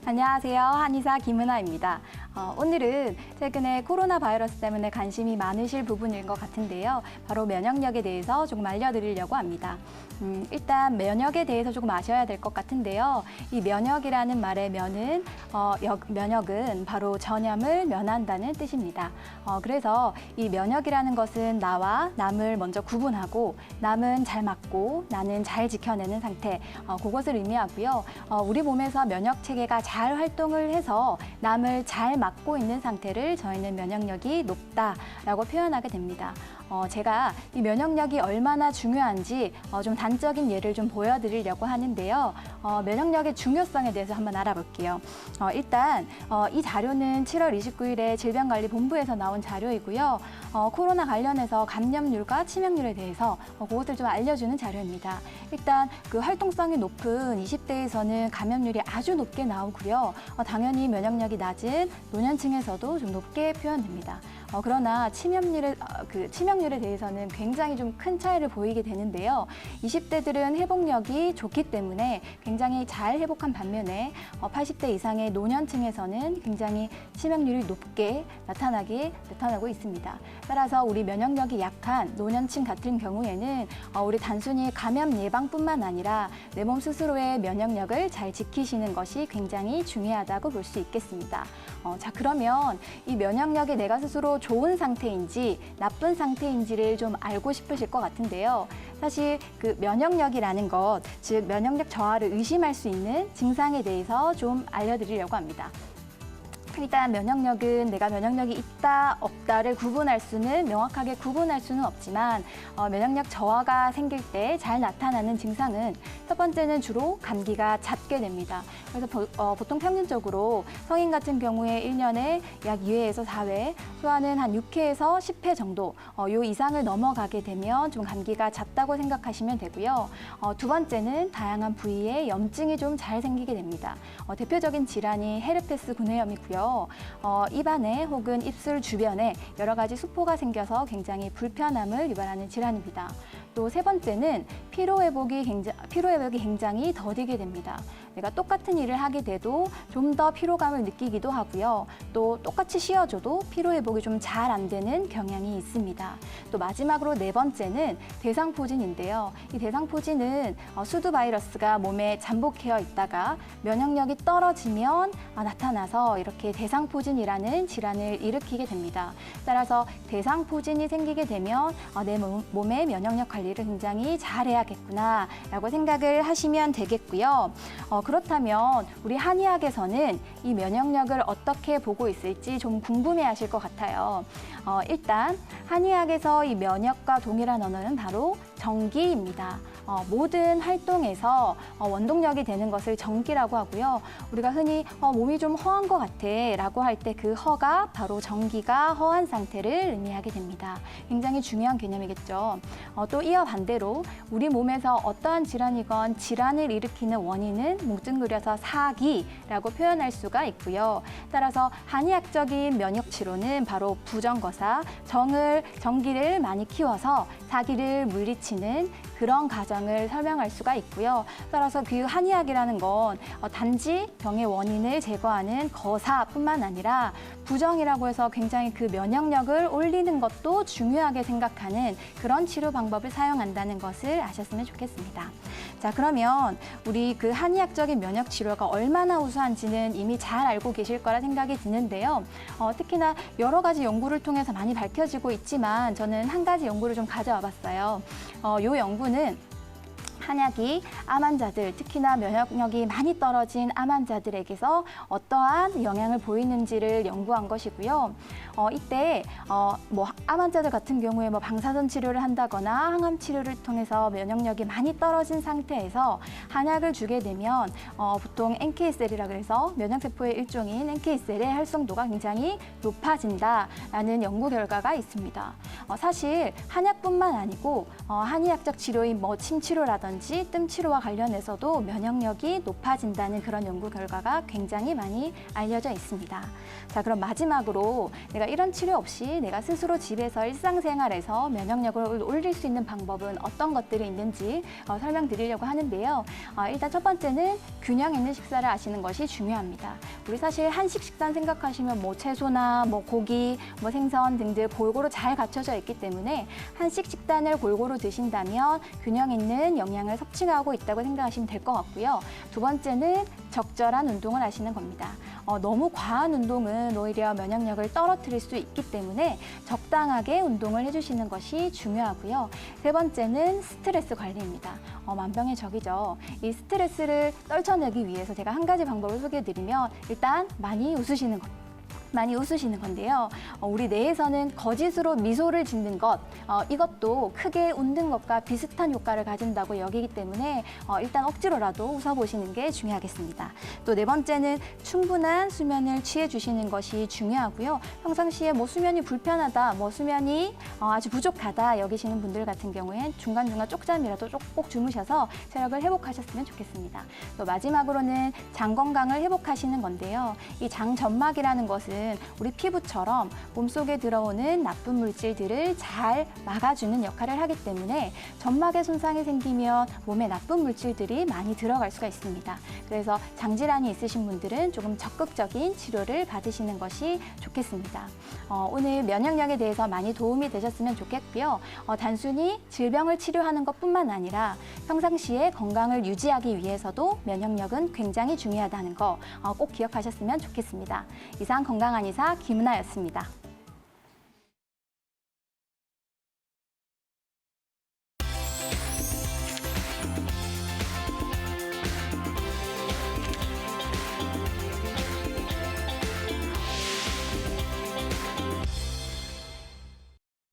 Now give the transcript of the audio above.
안녕하세요. 한의사 김은아입니다. 오늘은 최근에 코로나 바이러스 때문에 관심이 많으실 부분인 것 같은데요. 바로 면역력에 대해서 조금 알려드리려고 합니다. 일단 면역에 대해서 조금 아셔야 될 것 같은데요. 이 면역이라는 말의 면역은 바로 전염을 면한다는 뜻입니다. 그래서 이 면역이라는 것은 나와 남을 먼저 구분하고 남은 잘 막고 나는 잘 지켜내는 상태, 그것을 의미하고요. 우리 몸에서 면역 체계가 잘 활동을 해서 남을 잘 막고 있는 상태를 저희는 면역력이 높다라고 표현하게 됩니다. 제가 이 면역력이 얼마나 중요한지 좀 단적인 예를 좀 보여드리려고 하는데요. 면역력의 중요성에 대해서 한번 알아볼게요. 일단 이 자료는 7월 29일에 질병관리본부에서 나온 자료이고요. 코로나 관련해서 감염률과 치명률에 대해서 그것을 좀 알려주는 자료입니다. 일단 그 활동성이 높은 20대에서는 감염률이 아주 높게 나오고요. 당연히 면역력이 낮은 노년층에서도 좀 높게 표현됩니다. 그러나 치명률에 대해서는 굉장히 좀 큰 차이를 보이게 되는데요. 20대들은 회복력이 좋기 때문에 굉장히 잘 회복한 반면에 80대 이상의 노년층에서는 굉장히 치명률이 높게 나타나고 있습니다. 따라서 우리 면역력이 약한 노년층 같은 경우에는 우리 단순히 감염 예방뿐만 아니라 내 몸 스스로의 면역력을 잘 지키시는 것이 굉장히 중요하다고 볼 수 있겠습니다. 자, 그러면 이 면역력이 내가 스스로 좋은 상태인지 나쁜 상태인지를 좀 알고 싶으실 것 같은데요. 사실 그 면역력이라는 것, 즉 면역력 저하를 의심할 수 있는 증상에 대해서 좀 알려드리려고 합니다. 일단 면역력은 내가 면역력이 있다, 없다를 명확하게 구분할 수는 없지만 면역력 저하가 생길 때 잘 나타나는 증상은 첫 번째는 주로 감기가 잦게 됩니다. 그래서 보통 평균적으로 성인 같은 경우에 1년에 약 2회에서 4회, 소아는 한 6회에서 10회 정도 요 이상을 넘어가게 되면 좀 감기가 잦다고 생각하시면 되고요. 두 번째는 다양한 부위에 염증이 좀 잘 생기게 됩니다. 대표적인 질환이 헤르페스 구내염이고요. 입안에 혹은 입술 주변에 여러 가지 수포가 생겨서 굉장히 불편함을 유발하는 질환입니다. 또 세 번째는 피로회복이 굉장히 더디게 됩니다. 내가 똑같은 일을 하게 돼도 좀 더 피로감을 느끼기도 하고요. 또 똑같이 쉬어줘도 피로회복이 좀 잘 안 되는 경향이 있습니다. 또 마지막으로 네 번째는 대상포진인데요. 이 대상포진은 수두 바이러스가 몸에 잠복해 있다가 면역력이 떨어지면 나타나서 이렇게 대상포진이라는 질환을 일으키게 됩니다. 따라서 대상포진이 생기게 되면 내 몸의 면역력 관리를 굉장히 잘해야겠구나라고 생각을 하시면 되겠고요. 그렇다면 우리 한의학에서는 이 면역력을 어떻게 보고 있을지 좀 궁금해하실 것 같아요. 일단 한의학에서 이 면역과 동일한 언어는 바로 정기입니다. 모든 활동에서 원동력이 되는 것을 정기라고 하고요. 우리가 흔히 몸이 좀 허한 것 같아 라고 할 때 그 허가 바로 정기가 허한 상태를 의미하게 됩니다. 굉장히 중요한 개념이겠죠. 또 이와 반대로 우리 몸에서 어떠한 질환이건 질환을 일으키는 원인은 뭉뚱그려서 사기라고 표현할 수가 있고요. 따라서 한의학적인 면역 치료는 바로 부정거사, 정기를 많이 키워서 사기를 물리치는 그런 과정을 설명할 수가 있고요. 따라서 그 한의학이라는 건 단지 병의 원인을 제거하는 거사뿐만 아니라 부정이라고 해서 굉장히 그 면역력을 올리는 것도 중요하게 생각하는 그런 치료 방법을 사용한다는 것을 아셨으면 좋겠습니다. 자, 그러면 우리 그 한의학적인 면역 치료가 얼마나 우수한지는 이미 잘 알고 계실 거라 생각이 드는데요. 특히나 여러 가지 연구를 통해서 많이 밝혀지고 있지만 저는 한 가지 연구를 좀 가져와 봤어요. 이 연구는 한약이 암 환자들, 특히나 면역력이 많이 떨어진 암 환자들에게서 어떠한 영향을 보이는지를 연구한 것이고요. 이때 암 환자들 같은 경우에 방사선 치료를 한다거나 항암 치료를 통해서 면역력이 많이 떨어진 상태에서 한약을 주게 되면 보통 NK셀이라고 해서 면역세포의 일종인 NK셀의 활성도가 굉장히 높아진다라는 연구 결과가 있습니다. 사실 한약뿐만 아니고 한의학적 치료인 침치료라든지 치료라든지 뜸 치료와 관련해서도 면역력이 높아진다는 그런 연구 결과가 굉장히 많이 알려져 있습니다. 자, 그럼 마지막으로 내가 이런 치료 없이 내가 스스로 집에서 일상생활에서 면역력을 올릴 수 있는 방법은 어떤 것들이 있는지 설명드리려고 하는데요. 일단 첫 번째는 균형 있는 식사를 하시는 것이 중요합니다. 우리 사실 한식 식단 생각하시면 뭐 채소나 뭐 고기, 뭐 생선 등등 골고루 잘 갖춰져 있기 때문에 한식 식단을 골고루 드신다면 균형 있는 영양을 섭취하고 있다고 생각하시면 될 것 같고요. 두 번째는 적절한 운동을 하시는 겁니다. 너무 과한 운동은 오히려 면역력을 떨어뜨릴 수 있기 때문에 적당하게 운동을 해주시는 것이 중요하고요. 세 번째는 스트레스 관리입니다. 만병의 적이죠. 이 스트레스를 떨쳐내기 위해서 제가 한 가지 방법을 소개해드리면 일단 많이 웃으시는 것. 많이 웃으시는 건데요. 우리 뇌에서는 거짓으로 미소를 짓는 것, 이것도 크게 웃는 것과 비슷한 효과를 가진다고 여기기 때문에 일단 억지로라도 웃어보시는 게 중요하겠습니다. 또 네 번째는 충분한 수면을 취해주시는 것이 중요하고요. 평상시에 뭐 수면이 불편하다, 뭐 수면이 아주 부족하다 여기시는 분들 같은 경우엔 중간중간 쪽잠이라도 꼭 주무셔서 체력을 회복하셨으면 좋겠습니다. 또 마지막으로는 장 건강을 회복하시는 건데요. 이 장 점막이라는 것은 우리 피부처럼 몸속에 들어오는 나쁜 물질들을 잘 막아주는 역할을 하기 때문에 점막에 손상이 생기면 몸에 나쁜 물질들이 많이 들어갈 수가 있습니다. 그래서 장질환이 있으신 분들은 조금 적극적인 치료를 받으시는 것이 좋겠습니다. 오늘 면역력에 대해서 많이 도움이 되셨으면 좋겠고요. 단순히 질병을 치료하는 것뿐만 아니라 평상시에 건강을 유지하기 위해서도 면역력은 굉장히 중요하다는 거 꼭 기억하셨으면 좋겠습니다. 이상 건강한 의사 김은아였습니다.